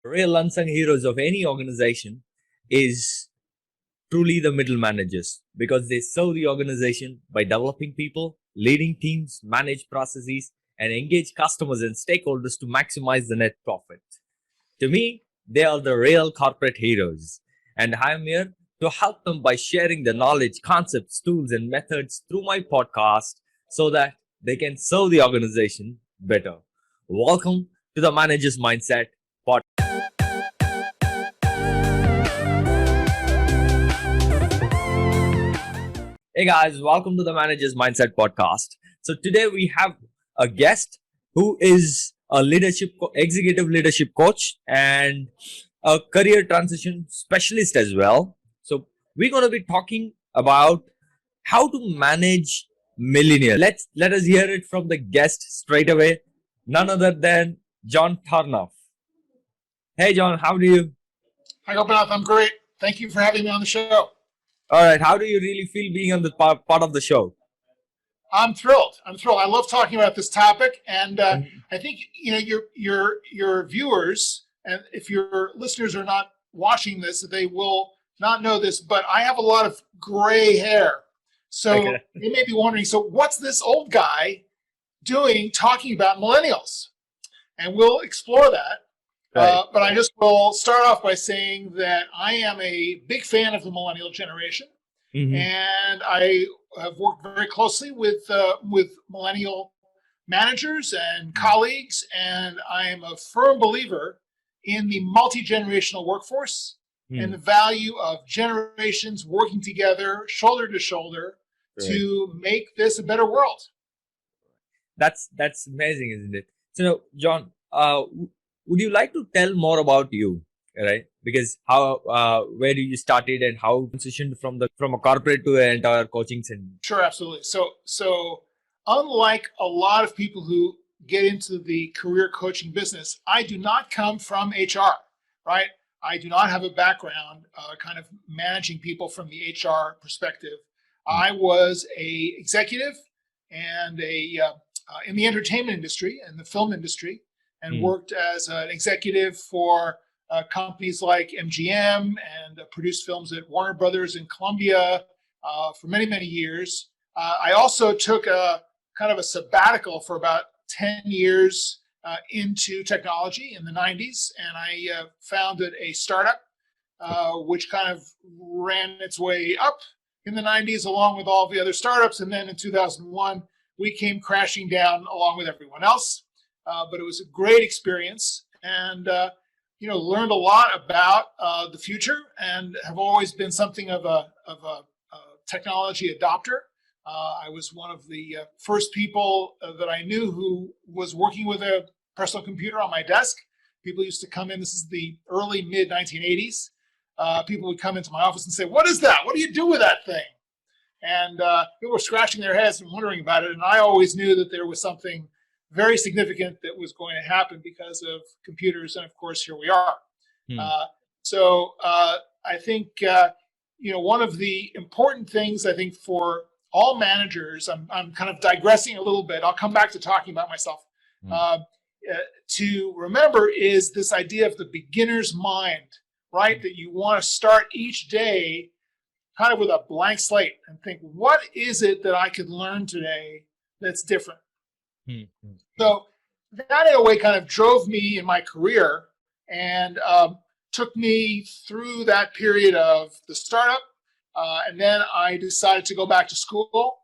Real unsung heroes of any organization is truly the middle managers because they serve the organization by developing people, leading teams, manage processes, and engage customers and stakeholders to maximize the net profit. To me, they are the real corporate heroes, and I'm here to help them by sharing the knowledge, concepts, tools, and methods through my podcast so that they can serve the organization better. Welcome to the Manager's Mindset podcast. Hey guys, welcome to the Manager's Mindset podcast. So today we have a guest who is a executive leadership coach and a career transition specialist as well. So we're going to be talking about how to manage millennials. Let us hear it from the guest straight away. None other than John Tarnoff. Hey John, how do you? Hi Gopinath, I'm great. Thank you for having me on the show. All right, how do you really feel being on the part of the show? I'm thrilled. I love talking about this topic, and I think your viewers, and if your listeners are not watching this, they will not know this. But I have a lot of gray hair, so they may be wondering. So what's this old guy doing talking about millennials? And we'll explore that. Right. But I just will start off by saying that I am a big fan of the millennial generation, and I have worked very closely with millennial managers and colleagues, and I am a firm believer in the multi-generational workforce and the value of generations working together, shoulder to shoulder, to make this a better world. That's amazing, isn't it? So, John, would you like to tell more about you, right? Because where you started and how you transitioned from a corporate to an entire coaching center? Sure, absolutely. So unlike a lot of people who get into the career coaching business, I do not come from HR, right? I do not have a background kind of managing people from the HR perspective. I was a executive and in the entertainment industry and the film industry, and worked as an executive for companies like MGM and produced films at Warner Brothers and Columbia for many, many years. I also took a kind of a sabbatical for about 10 years into technology in the 90s, and I founded a startup which kind of ran its way up in the 90s along with all the other startups, and then in 2001 we came crashing down along with everyone else. But it was a great experience, and learned a lot about the future, and have always been something of a technology adopter. I was one of the first people that I knew who was working with a personal computer on my desk. People used to come in. This is the early mid 1980s. People would come into my office and say, "What is that? What do you do with that thing?" And people were scratching their heads and wondering about it. And I always knew that there was something very significant that was going to happen because of computers, and of course here we are. So I think one of the important things I think for all managers, I'm kind of digressing a little bit, I'll come back to talking about myself, to remember is this idea of the beginner's mind, right? That you want to start each day kind of with a blank slate and think, what is it that I could learn today that's different? So that in a way kind of drove me in my career and took me through that period of the startup. And then I decided to go back to school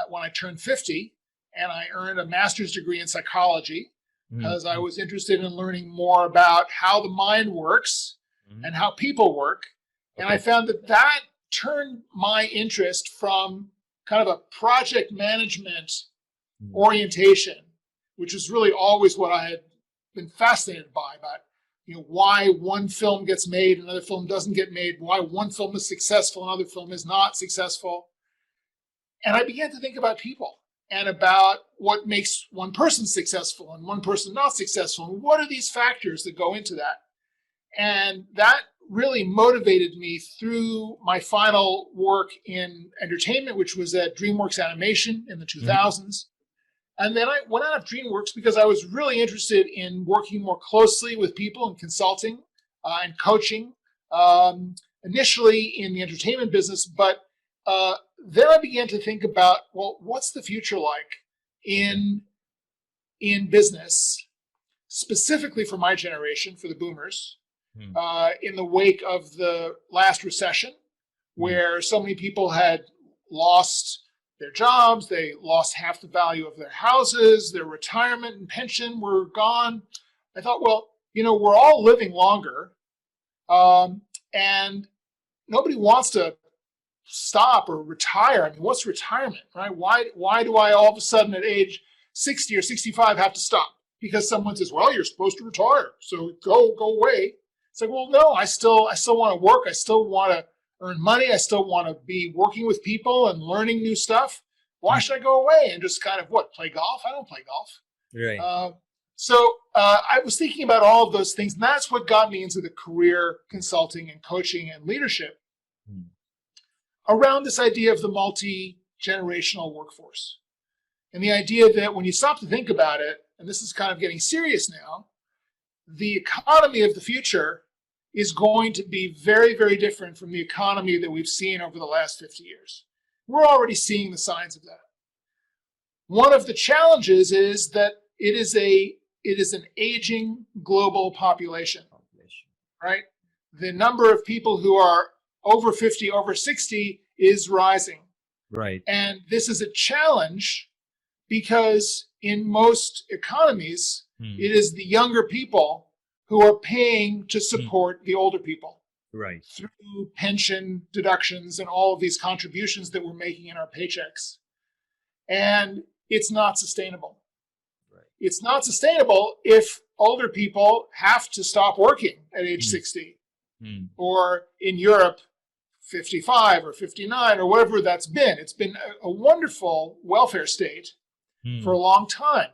when I turned 50, and I earned a master's degree in psychology because I was interested in learning more about how the mind works and how people work. And I found that turned my interest from kind of a project management orientation, which is really always what I had been fascinated by, about why one film gets made, another film doesn't get made, why one film is successful, another film is not successful. And I began to think about people and about what makes one person successful and one person not successful, and what are these factors that go into that. And that really motivated me through my final work in entertainment, which was at DreamWorks Animation in the 2000s. And then I went out of DreamWorks because I was really interested in working more closely with people and consulting and coaching, initially in the entertainment business. But then I began to think about, well, what's the future like in business, specifically for my generation, for the boomers, in the wake of the last recession, where so many people had lost their jobs, they lost half the value of their houses, their retirement and pension were gone. I thought, well, we're all living longer, and nobody wants to stop or retire. I mean, what's retirement, right? Why do I all of a sudden at age 60 or 65 have to stop? Because someone says, well, you're supposed to retire, so go away. It's like, well, no, I still want to work. I still want to earn money. I still want to be working with people and learning new stuff. Why should I go away and just kind of play golf? I don't play golf. Right. So I was thinking about all of those things, and that's what got me into the career consulting and coaching and leadership around this idea of the multi-generational workforce. And the idea that when you stop to think about it, and this is kind of getting serious now, the economy of the future is going to be very, very different from the economy that we've seen over the last 50 years. We're already seeing the signs of that. One of the challenges is that it is an aging global population, right? The number of people who are over 50, over 60 is rising. Right. And this is a challenge because in most economies, it is the younger people who are paying to support the older people. Right. Through pension deductions and all of these contributions that we're making in our paychecks. And it's not sustainable. Right. It's not sustainable if older people have to stop working at age 60 or in Europe 55 or 59 or whatever that's been. It's been a wonderful welfare state for a long time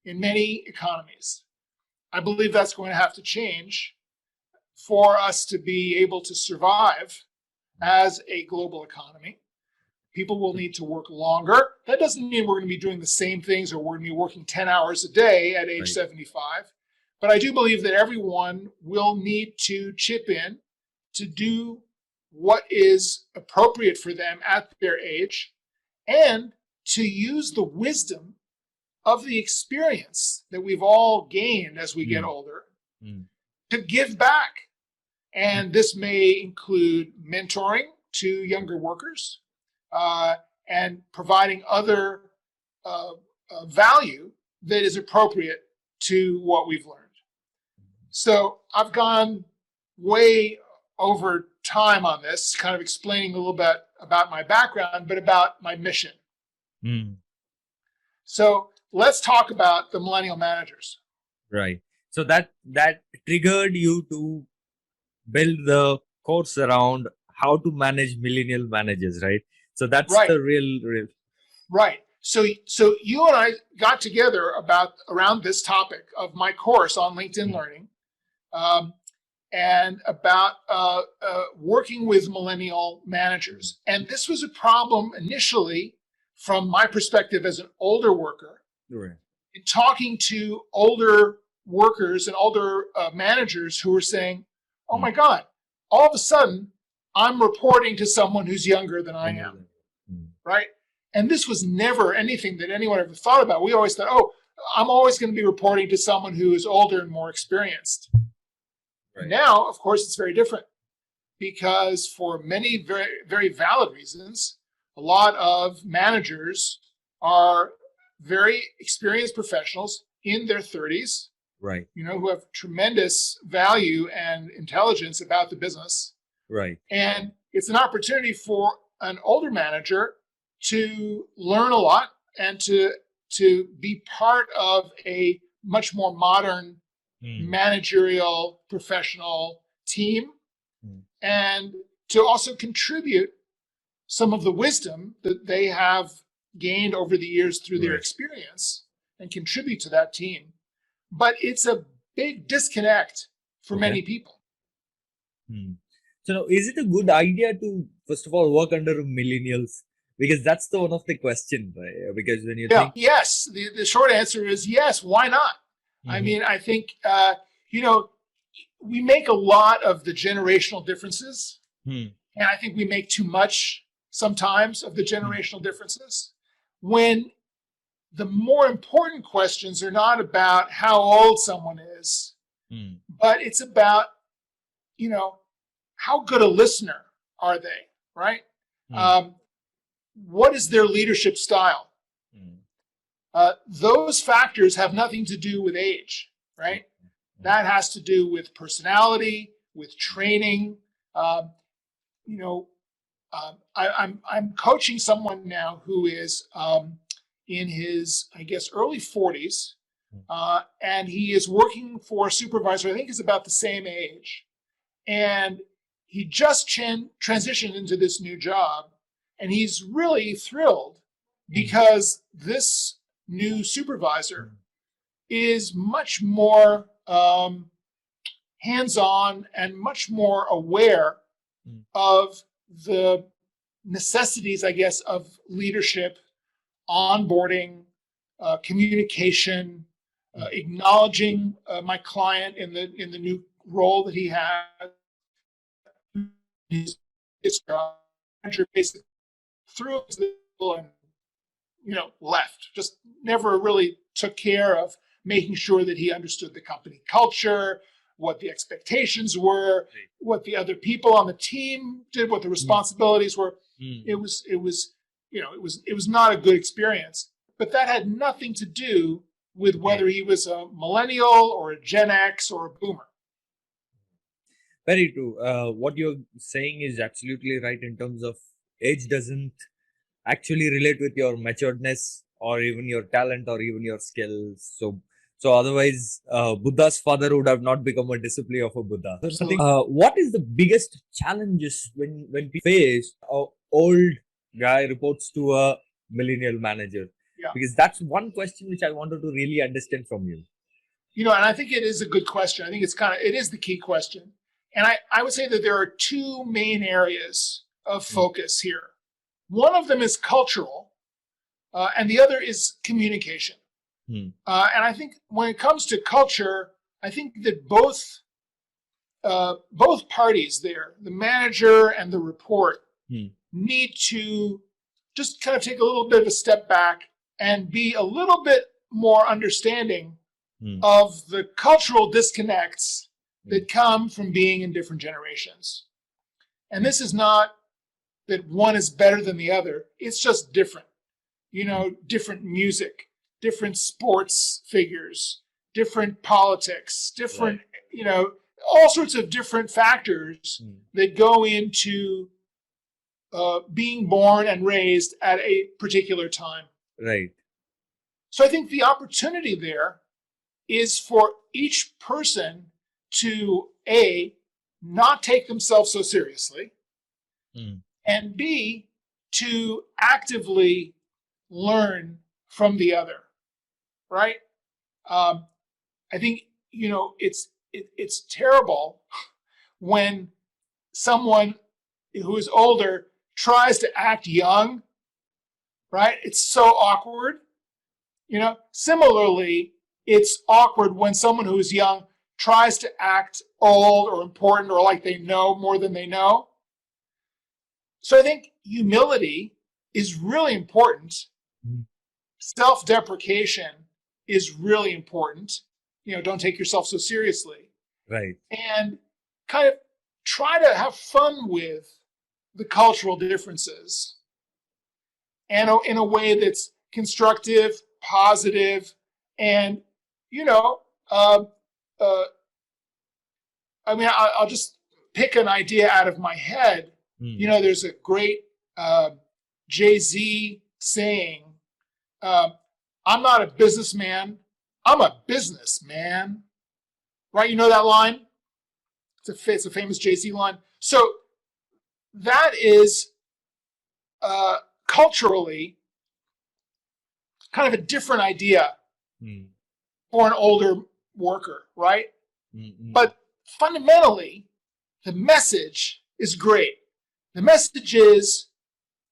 in many economies. I believe that's going to have to change for us to be able to survive as a global economy. People will need to work longer. That doesn't mean we're going to be doing the same things or we're going to be working 10 hours a day at age 75. But I do believe that everyone will need to chip in to do what is appropriate for them at their age and to use the wisdom of the experience that we've all gained as we get older to give back. And this may include mentoring to younger workers and providing other value that is appropriate to what we've learned. So I've gone way over time on this, kind of explaining a little bit about my background, but about my mission. So let's talk about the Millennial Managers. Right. So that triggered you to build the course around how to manage millennial managers, right? So that's the real. Right. So you and I got together around this topic of my course on LinkedIn Learning, and about working with millennial managers. And this was a problem initially from my perspective as an older worker, in talking to older workers and older managers who were saying, oh my God, all of a sudden I'm reporting to someone who's younger than I am, right? And this was never anything that anyone ever thought about. We always thought, oh, I'm always going to be reporting to someone who is older and more experienced. Right. Now, of course, it's very different because for many very, very valid reasons, a lot of managers are very experienced professionals in their 30s, right? Who have tremendous value and intelligence about the business, right? And it's an opportunity for an older manager to learn a lot and to be part of a much more modern managerial professional team, and to also contribute some of the wisdom that they have gained over the years through their experience and contribute to that team. But it's a big disconnect for many people. So now, is it a good idea to, first of all, work under millennials? Because that's the one of the question, right? Because when you Yeah, think, yes. The short answer is yes. Why not? I mean, I think, we make a lot of the generational differences, hmm, and I think we make too much sometimes of the hmm, generational differences when the more important questions are not about how old someone is, hmm, but it's about, you know, how good a listener are they, right? hmm, Um, what is their leadership style? hmm, Those factors have nothing to do with age, right? hmm, That has to do with personality, with training. Um, you know, I'm coaching someone now who is in his, I guess, early 40s, hmm, and he is working for a supervisor. I think is about the same age, and he just transitioned into this new job, and he's really thrilled hmm, because this new supervisor hmm, is much more hands-on and much more aware hmm, of the necessities, I guess, of leadership, onboarding, communication, hmm, acknowledging my client in the new role that he has. His manager basically threw and left. Just never really took care of making sure that he understood the company culture, what the expectations were, what the other people on the team did, what the hmm, responsibilities were. hmm. It was not a good experience. But that had nothing to do with Okay. whether he was a millennial or a Gen X or a boomer. Very true. What you're saying is absolutely right in terms of age doesn't actually relate with your maturedness or even your talent or even your skills. So otherwise, Buddha's father would have not become a disciple of a Buddha. I think, Absolutely. what is the biggest challenges when people face a old guy reports to a millennial manager? Yeah. Because that's one question which I wanted to really understand from you. And I think it is a good question. I think it is the key question. And I would say that there are two main areas of Hmm, focus here. One of them is cultural, and the other is communication. hmm, And I think when it comes to culture, I think that both parties there, the manager and the report, hmm, need to just kind of take a little bit of a step back and be a little bit more understanding hmm, of the cultural disconnects hmm, that come from being in different generations. And this is not that one is better than the other, it's just different. hmm. Different music, different sports figures, different politics, different, Right. all sorts of different factors Hmm, that go into being born and raised at a particular time. right. So I think the opportunity there is for each person to A, not take themselves so seriously, Hmm, and B, to actively learn from the other, right? Um, I think it's terrible when someone who is older tries to act young, right? It's so awkward. Similarly, it's awkward when someone who is young tries to act old or important or like they know more than they know. So I think humility is really important. hmm. Self-deprecation is really important. Don't take yourself so seriously. Right. And kind of try to have fun with the cultural differences and in a way that's constructive, positive, and you know, uh, uh, I mean, I'll just pick an idea out of my head. Hmm, There's a great uh, Jay-Z saying, uh, "I'm not a businessman. I'm a businessman." Right? You know that line? It's a famous Jay-Z line. So that is uh, culturally kind of a different idea hmm, for an older worker, right? hmm, hmm. But fundamentally, the message is great. The message is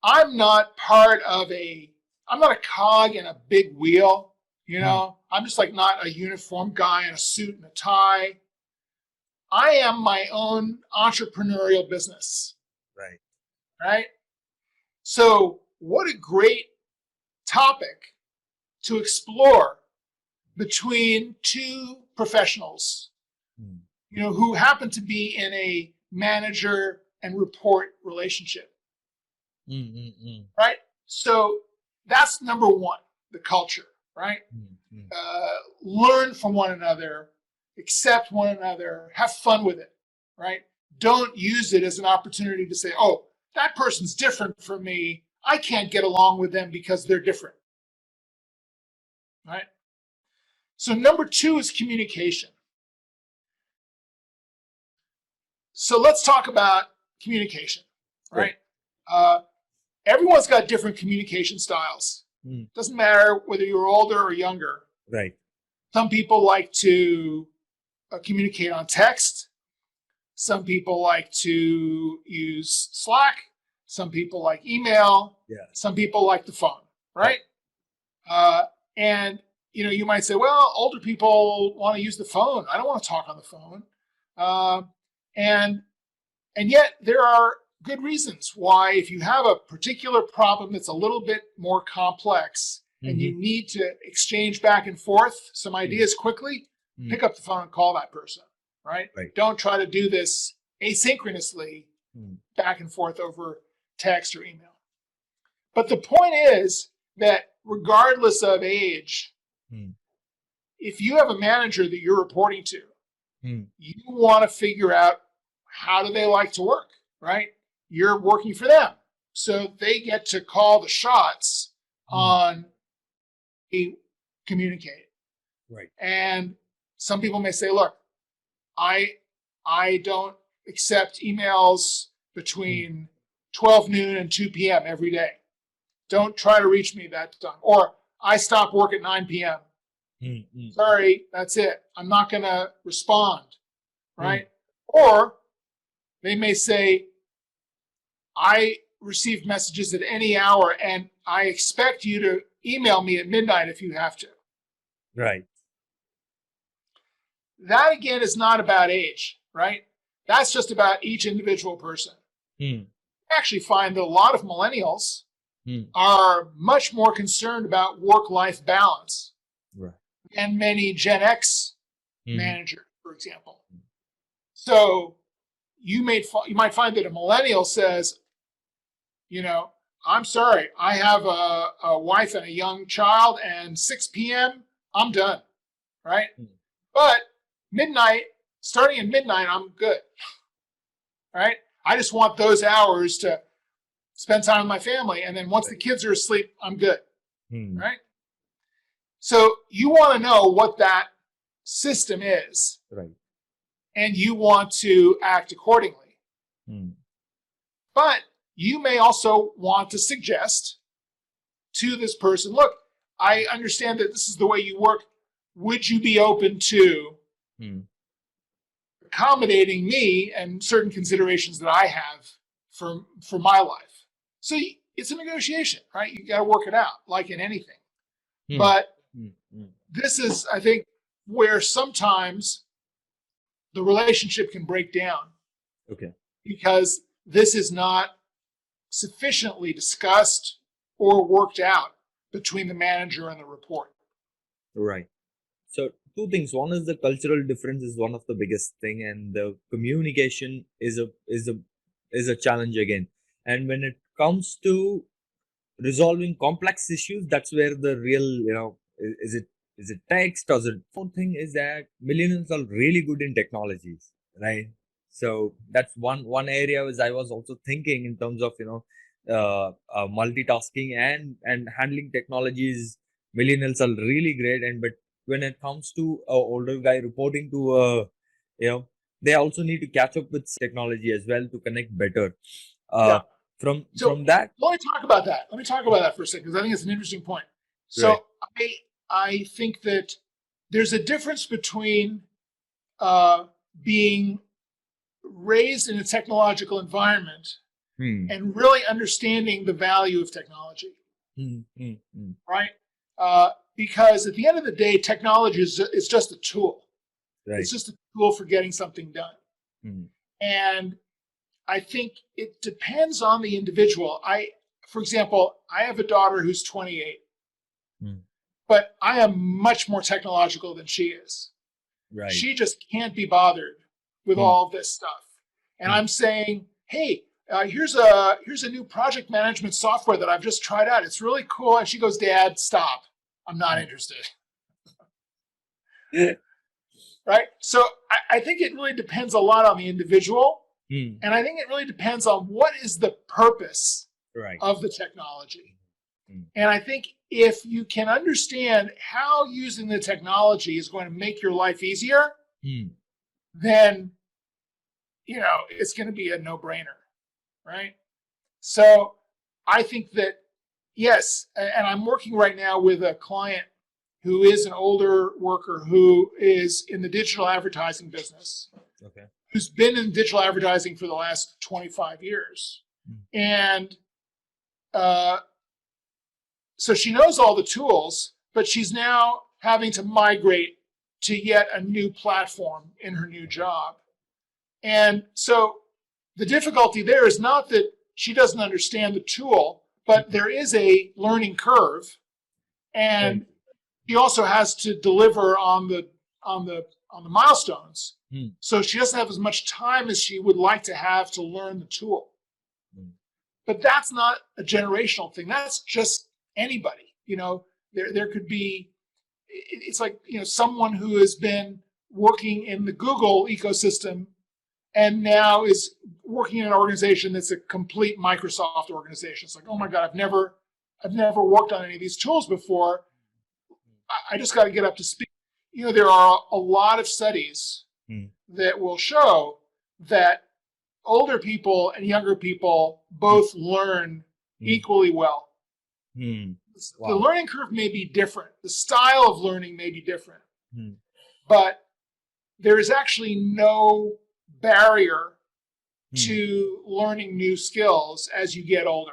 I'm not I'm not a cog in a big wheel, you know. I'm just like not a uniform guy in a suit and a tie. I am my own entrepreneurial business, Right. right? So, what a great topic to explore between two professionals, Mm. you know, who happen to be in a manager and report relationship, Mm, mm, mm, right? So that's number one, the culture, right? mm, mm. Learn from one another, accept one another, have fun with it, right? Don't use it as an opportunity to say, oh, that person's different from me. I can't get along with them because they're different, right? So number two is communication. So let's talk about communication, right? Uh, everyone's got different communication styles. Mm. Doesn't matter whether you're older or younger. Right. Some people like to communicate on text. Some people like to use Slack. Some people like email. Yeah. Some people like the phone, right? And you know, you might say, well, older people want to use the phone. I don't want to talk on the phone. And yet there are good reasons why, if you have a particular problem that's a little bit more complex and you need to exchange back and forth some ideas quickly, pick up the phone and call that person, right? Don't try to do this asynchronously back and forth over text or email. But the point is that regardless of age, if you have a manager that you're reporting to, you want to figure out how do they like to work, right? You're working for them. So they get to call the shots on communicate. Right. And some people may say, look, I don't accept emails between 12 noon and 2 p.m. every day. Don't try to reach me that time. Or I stop work at 9 p.m. Sorry, that's it. I'm not going to respond, right? Or they may say, I receive messages at any hour and I expect you to email me at midnight if you have to. Right. That again is not about age, right? That's just about each individual person. I actually find that a lot of millennials are much more concerned about work-life balance than many Gen X managers, for example. So you might find that a millennial says, you know, I'm sorry, I have a wife and a young child, and 6 p.m., I'm done, right? But starting at midnight, I'm good, right? I just want those hours to spend time with my family, and then once the kids are asleep, I'm good, right? So you want to know what that system is, Right. and you want to act accordingly. But you may also want to suggest to this person, look, I understand that this is the way you work. Would you be open to accommodating me and certain considerations that I have for my life? So it's a negotiation, right? You got to work it out, like in anything. But this is, I think, where sometimes the relationship can break down. Okay. Because this is not sufficiently discussed or worked out between the manager and the report. Right. So two things. One is the cultural difference is one of the biggest thing, and the communication is a challenge again. And when it comes to resolving complex issues, that's where the real, is it text or is it phone thing, is that millennials are really good in technologies, right? So that's one area was I was also thinking in terms of multitasking and handling technologies. Millennials are really great, and but when it comes to a older guy reporting to they also need to catch up with technology as well to connect better. Yeah. From that, let me talk about that. Let me talk about that for a second, because I think it's an interesting point. So I think that there's a difference between being raised in a technological environment and really understanding the value of technology, right? Because at the end of the day, technology is just a tool. Right. It's just a tool for getting something done. And I think it depends on the individual. For example, I have a daughter who's 28, but I am much more technological than she is. Right. She just can't be bothered with all of this stuff. And I'm saying, hey, here's a new project management software that I've just tried out. It's really cool. And she goes, Dad, stop. I'm not interested. Right? So I think it really depends a lot on the individual. And I think it really depends on what is the purpose of the technology. And I think if you can understand how using the technology is going to make your life easier, then, it's going to be a no-brainer, right? So I think that, yes, and I'm working right now with a client who is an older worker who is in the digital advertising business, who's been in digital advertising for the last 25 years. And so she knows all the tools, but she's now having to migrate to yet a new platform in her new job. And so the difficulty there is not that she doesn't understand the tool, but there is a learning curve. And she also has to deliver on the milestones. So she doesn't have as much time as she would like to have to learn the tool. But that's not a generational thing. That's just anybody. There could be, it's like, someone who has been working in the Google ecosystem and now is working in an organization that's a complete Microsoft organization. It's like, oh my God, I've never worked on any of these tools before. I just got to get up to speed. There are a lot of studies that will show that older people and younger people both learn equally well. Wow. The learning curve may be different. The style of learning may be different. But there is actually no barrier to learning new skills as you get older.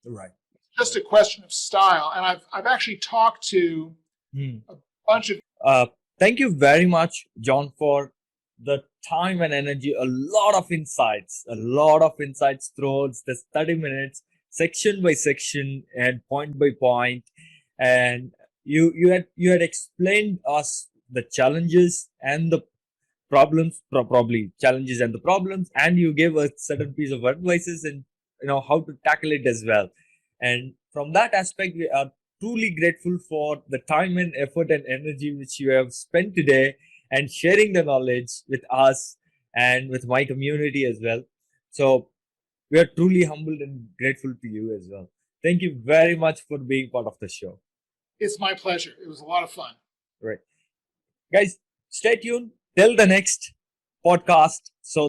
Right. It's just a question of style. And I've actually talked to a bunch of... Thank you very much, John, for the time and energy. A lot of insights throughout this 30 minutes, section by section and point by point. And you had explained us the challenges and the problems, probably challenges and the problems, and you gave a certain piece of advices and how to tackle it as well. And from that aspect, we are truly grateful for the time and effort and energy which you have spent today and sharing the knowledge with us and with my community as well. So we are truly humbled and grateful to you as well. Thank you very much for being part of the show. It's my pleasure. It was a lot of fun. Right. Guys, stay tuned till the next podcast. So